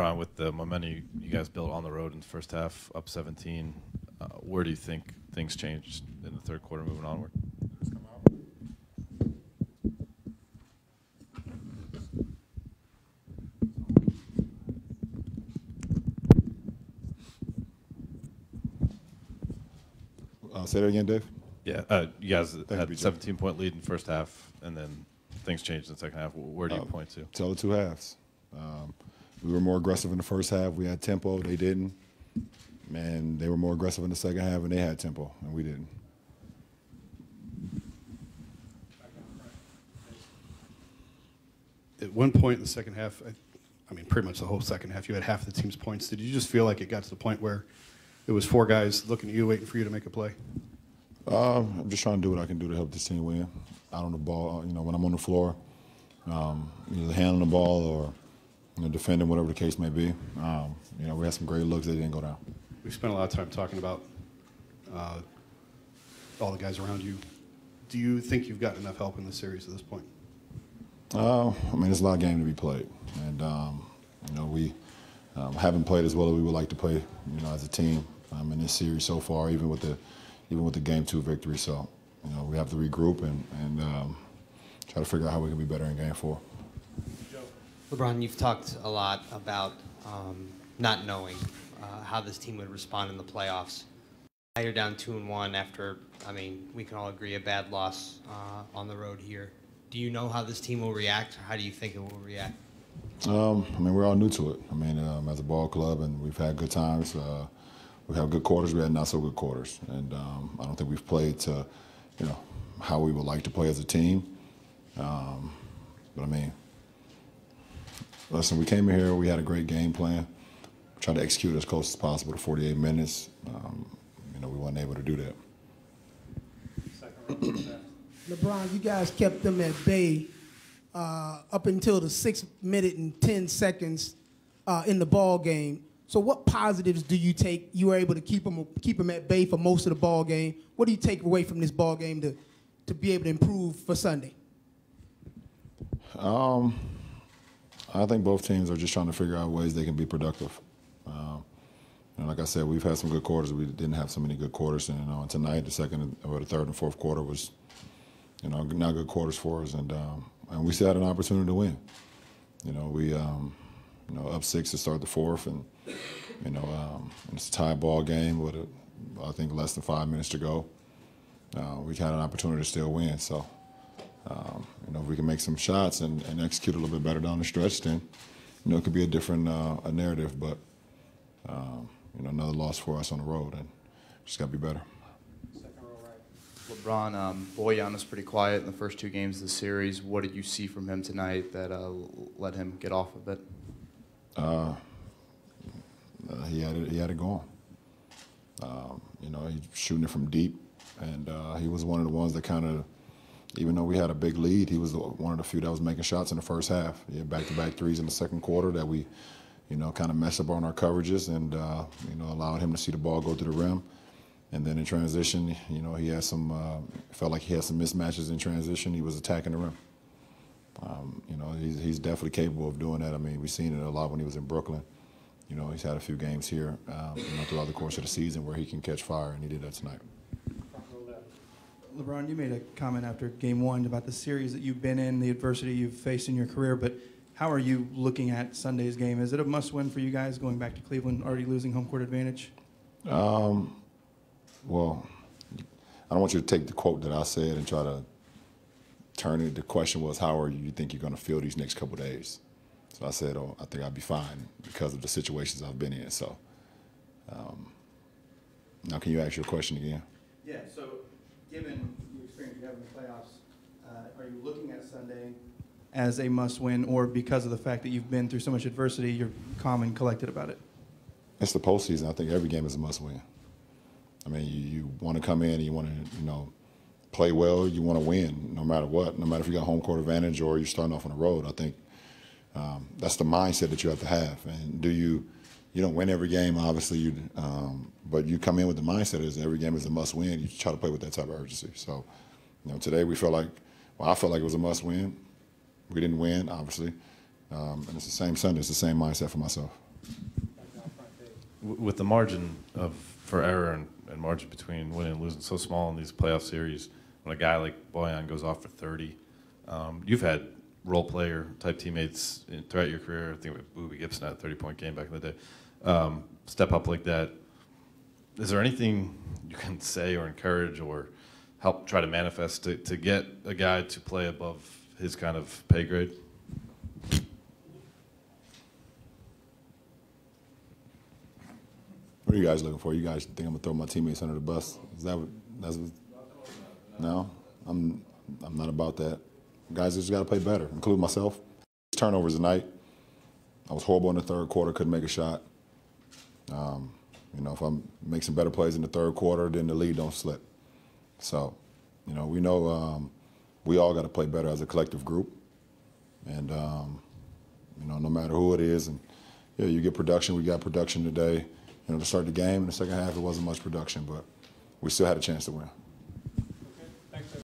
LeBron, with the momentum you guys built on the road in the first half, up 17, where do you think things changed in the third quarter moving onward? Say that again, Dave. Yeah, you guys had a 17-point lead in the first half, and then things changed in the second half. Where do you point to? Tell the two halves. We were more aggressive in the first half. We had tempo. They didn't. And they were more aggressive in the second half, and they had tempo, and we didn't. At one point in the second half, I mean, pretty much the whole second half, you had half the team's points. Did you just feel like it got to the point where it was four guys looking at you, waiting for you to make a play? I'm just trying to do what I can do to help this team win. Out on the ball, when I'm on the floor, either handling the ball or defending, whatever the case may be. We had some great looks that didn't go down. We spent a lot of time talking about all the guys around you. Do you think you've gotten enough help in this series at this point? There's a lot of game to be played, and we haven't played as well as we would like to play, as a team in this series so far, even with the Game 2 victory. So, we have to regroup and try to figure out how we can be better in Game 4. LeBron, you've talked a lot about not knowing how this team would respond in the playoffs. Now you're down 2-1 after, we can all agree, a bad loss on the road here. Do you know how this team will react, or how do you think it will react? We're all new to it. As a ball club, and we've had good times. We have good quarters. We had not so good quarters, and I don't think we've played to, how we would like to play as a team. Listen, we came in here. We had a great game plan. Tried to execute as close as possible to 48 minutes. We weren't able to do that. LeBron, you guys kept them at bay up until the 6th minute and 10 seconds in the ball game. So what positives do you take? You were able to keep them at bay for most of the ball game. What do you take away from this ball game to be able to improve for Sunday? I think both teams are just trying to figure out ways they can be productive. And like I said, we've had some good quarters. We didn't have so many good quarters. And tonight, the second or the third and fourth quarter was, not good quarters for us. And we still had an opportunity to win. We up 6 to start the fourth, and it's a tie ball game with I think less than 5 minutes to go. We had an opportunity to still win. So, if we can make some shots and execute a little bit better down the stretch, then it could be a different a narrative. But another loss for us on the road, and just got to be better. LeBron, Bojan's pretty quiet in the first 2 games of the series. What did you see from him tonight that let him get off a bit? He had it going. He's shooting it from deep, and he was one of the ones that kind of, even though we had a big lead, he was one of the few that was making shots in the first half. He had back-to-back threes in the second quarter that we, kind of messed up on our coverages and, allowed him to see the ball go to the rim. And then in transition, he had some, felt like he had some mismatches in transition. He was attacking the rim. He's definitely capable of doing that. We've seen it a lot when he was in Brooklyn. He's had a few games here throughout the course of the season where he can catch fire, and he did that tonight. LeBron, you made a comment after Game 1 about the series that you've been in, the adversity you've faced in your career, but how are you looking at Sunday's game? Is it a must-win for you guys going back to Cleveland, already losing home court advantage? Well, I don't want you to take the quote that I said and try to turn it. The question was, how are you think you're going to feel these next couple of days? So I said, I think I'll be fine because of the situations I've been in. So now can you ask your question again? Yeah, so given the experience you have in the playoffs, are you looking at Sunday as a must-win, or because of the fact that you've been through so much adversity, you're calm and collected about it? It's the postseason. I think every game is a must-win. You want to come in and you want to, play well. You want to win no matter what, no matter if you got home court advantage or you're starting off on the road. I think that's the mindset that you have to have. And you don't win every game, obviously, but you come in with the mindset as every game is a must-win. You try to play with that type of urgency. So, today I felt like it was a must-win. We didn't win, obviously. And it's the same Sunday. It's the same mindset for myself. With the margin for error and margin between winning and losing so small in these playoff series, when a guy like Bojan goes off for 30, you've had role player type teammates throughout your career. I think with Boobie Gibson had a 30-point game back in the day. Step up like that. Is there anything you can say or encourage or help try to manifest to get a guy to play above his kind of pay grade? What are you guys looking for? You guys think I'm gonna throw my teammates under the bus? Is that what? That's what? No, I'm not about that. Guys just got to play better, including myself. Turnovers tonight. I was horrible in the third quarter. Couldn't make a shot. You know, if I make some better plays in the third quarter, then the lead don't slip. So, you know, we know we all got to play better as a collective group. And you know, no matter who it is, and yeah, you get production. We got production today. You know, to start the game in the second half, it wasn't much production, but we still had a chance to win.